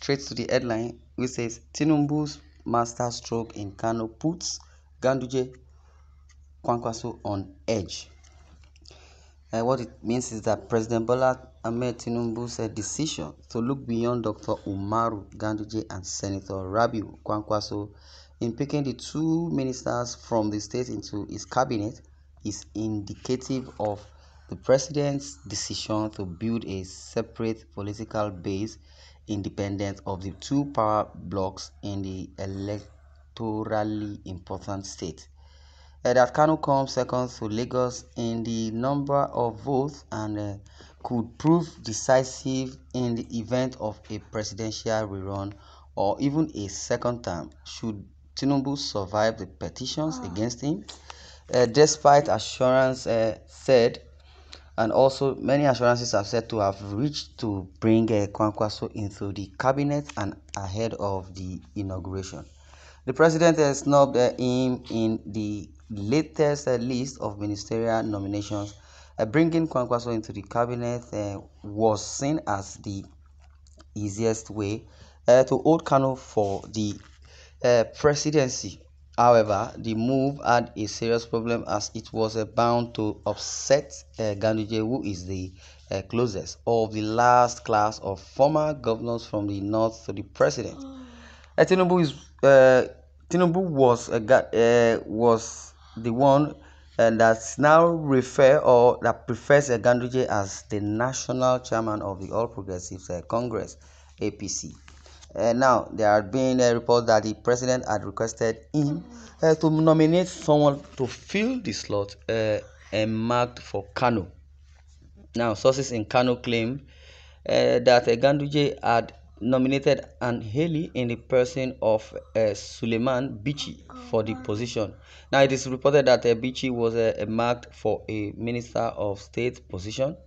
straight to the headline, which says Tinubu's master stroke in Kano puts Ganduje Kwankwaso on edge. What it means is that President Bola Ahmed Tinubu's decision to look beyond Dr. Umaru Ganduje and Senator Rabiu Kwankwaso in picking the two ministers from the state into his cabinet is indicative of the president's decision to build a separate political base independent of the two power blocks in the electorally important state. That Kano comes second to Lagos in the number of votes and could prove decisive in the event of a presidential rerun or even a second term should Tinubu survive the petitions against him. Despite assurance said, and also many assurances are said to have reached to bring Kwankwaso into the cabinet and ahead of the inauguration. The president snubbed him in the latest list of ministerial nominations. Bringing Kwankwaso into the cabinet was seen as the easiest way to hold Kano for the presidency. However, the move had a serious problem as it was bound to upset Ganduje, who is the closest of the last class of former governors from the north to the president. Tinubu was the one that's now that prefers Ganduje as the national chairman of the All Progressives Congress (APC). Now there had been a report that the president had requested him to nominate someone to fill the slot marked for Kano. Now sources in Kano claim that Ganduje had nominated an Haley in the person of Suleiman Bichi for the position. Now it is reported that Bichi was marked for a Minister of State position.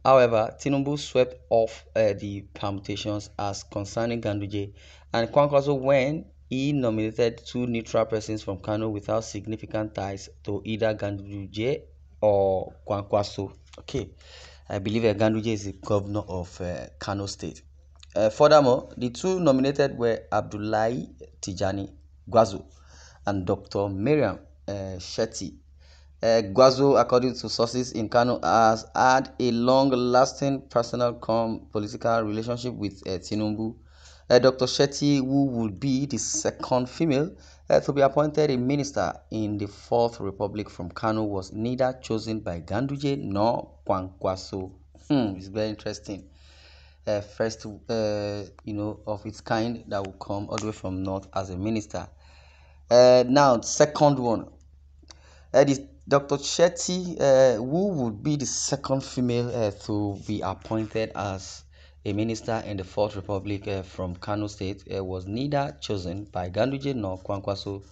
However, Tinubu swept off the permutations as concerning Ganduje and Kwankwaso when he nominated two neutral persons from Kano without significant ties to either Ganduje or Kwankwaso. Okay, I believe Ganduje is the governor of Kano State. Furthermore, the two nominated were Abdullahi Tijani Gwazo and Dr. Miriam Shetty. Gwazo, according to sources in Kano, has had a long-lasting personal political relationship with Tinubu. Dr. Shetty, who would be the second female to be appointed a minister in the Fourth Republic from Kano, was neither chosen by Ganduje nor Kwankwaso. It's very interesting. First, of its kind that will come all the way from north as a minister. Now, second one. Dr. Shetty, who would be the second female to be appointed as a minister in the Fourth Republic from Kano State, was neither chosen by Ganduje nor Kwankwaso.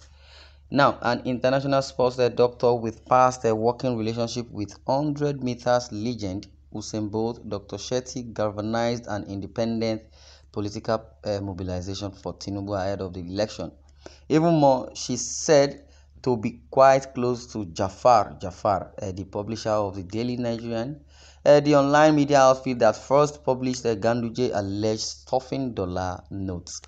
Now, an international sports doctor with past working relationship with 100 meters legend Usain Bolt, Dr. Shetty galvanized an independent political mobilization for Tinubu ahead of the election. Even more, she said to be quite close to Jafar, the publisher of the Daily Nigerian, the online media outfit that first published Ganduje alleged stuffing dollar notes.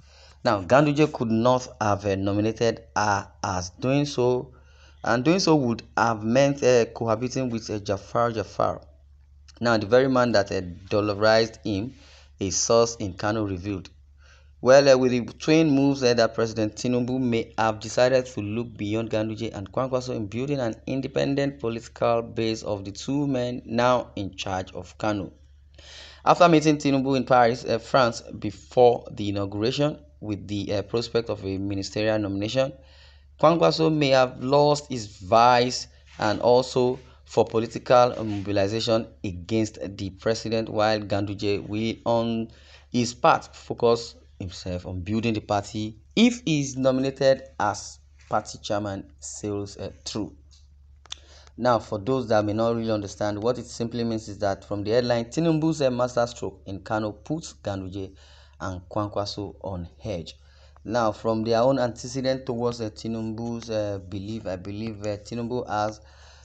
Now, Ganduje could not have nominated her as doing so, and doing so would have meant cohabiting with Jafar. Now, the very man that dollarized him, a source in Kano revealed. Well, with the twin moves that President Tinubu may have decided to look beyond Ganduje and Kwankwaso in building an independent political base of the two men now in charge of Kano. After meeting Tinubu in Paris, France, before the inauguration with the prospect of a ministerial nomination, Kwankwaso may have lost his vice and also for political mobilization against the president, while Ganduje will on his part focus himself on building the party if he is nominated as party chairman sails through. Now, for those that may not really understand, what it simply means is that from the headline, Tinubu's master stroke in Kano puts Ganduje and Kwankwaso on edge. Now, from their own antecedent towards Tinubu's belief, I believe Tinubu has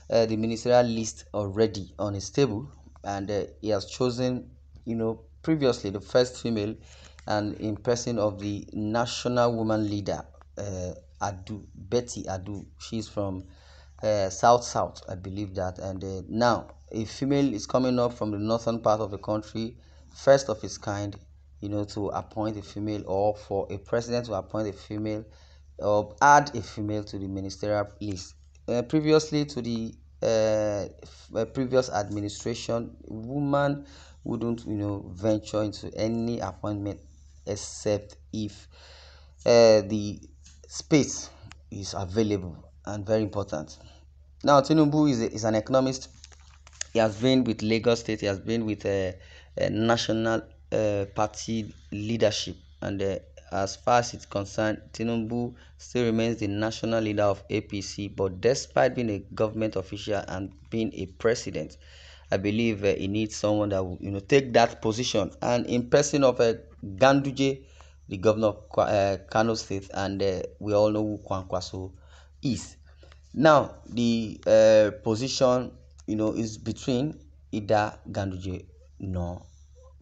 the ministerial list already on his table, and he has chosen, previously the first female and in person of the national woman leader, Betty Adu. She's from South, I believe that. And now a female is coming up from the northern part of the country, first of its kind, to appoint a female, or for a president to appoint a female or add a female to the ministerial list. Previously to the previous administration, woman wouldn't venture into any appointment except if the space is available, and very important. Now Tinubu is an economist. He has been with Lagos State. He has been with a national party leadership, and as far as it's concerned, Tinubu still remains the national leader of APC. But despite being a government official and being a president, I believe he needs someone that will, take that position. And in person of Ganduje, the governor of Kano State, and we all know who Kwankwaso is. Now the position, is between either Ganduje nor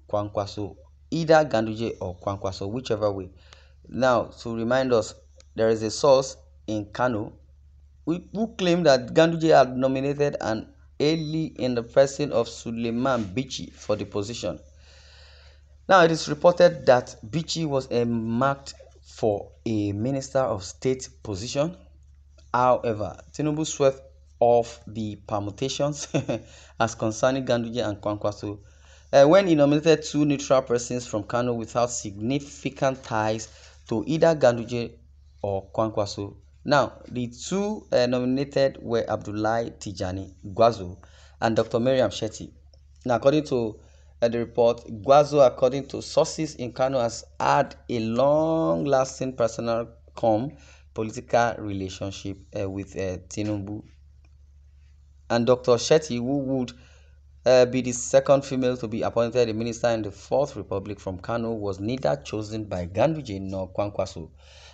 Kwankwaso, either Ganduje or Kwankwaso, whichever way. Now, to remind us, there is a source in Kano who claimed that Ganduje had nominated an Ali in the person of Suleiman Bichi for the position. Now, it is reported that Bichi was marked for a Minister of State position. However, Tinubu swept off the permutations as concerning Ganduje and Kwankwaso when he nominated two neutral persons from Kano without significant ties to either Ganduje or Kwankwaso. Now, the two nominated were Abdullahi Tijani Gwazo and Dr. Miriam Shetty. Now, according to the report, Gwazo, according to sources in Kano, has had a long-lasting personal political relationship with Tinubu. And Dr. Shetty, who would be the second female to be appointed a minister in the Fourth Republic from Kano, was neither chosen by Ganduje nor Kwankwaso.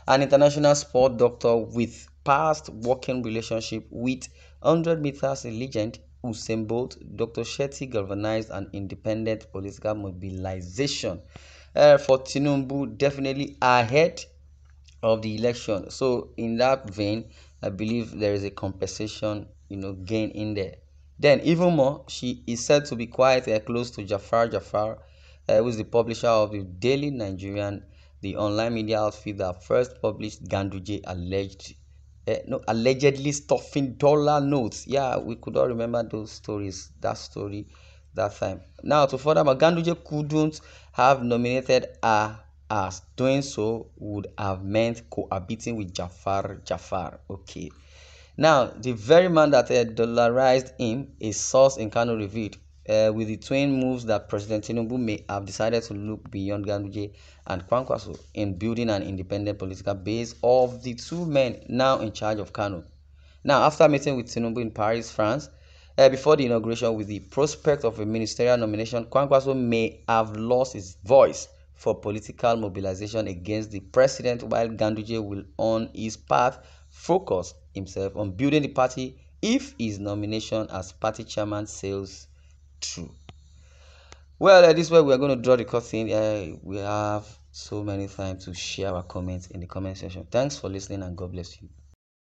An international sport doctor with past working relationship with 100 meters legend Usain Bolt, Dr. Shetty galvanized an independent political mobilization for Tinubu, definitely ahead of the election. So in that vein, I believe there is a compensation, gain in there. Then even more, she is said to be quite close to Jafar, who is the publisher of the Daily Nigerian, the online media outfit that first published Ganduje allegedly stuffing dollar notes. Yeah, we could all remember those stories. That story, that time. Now, to further, Ganduje couldn't have nominated her, as doing so would have meant cohabiting with Jafar. Okay. Now, the very man that dollarized him, a source in Kano revealed, with the twin moves that President Tinubu may have decided to look beyond Ganduje and Kwankwaso in building an independent political base of the two men now in charge of Kano. Now, after meeting with Tinubu in Paris, France, before the inauguration with the prospect of a ministerial nomination, Kwankwaso may have lost his voice for political mobilization against the president, while Ganduje will, on his part, focus himself on building the party if his nomination as party chairman sails through. Well, this is where we are going to draw the curtain. We have so many times to share our comments in the comment section. Thanks for listening, and God bless you.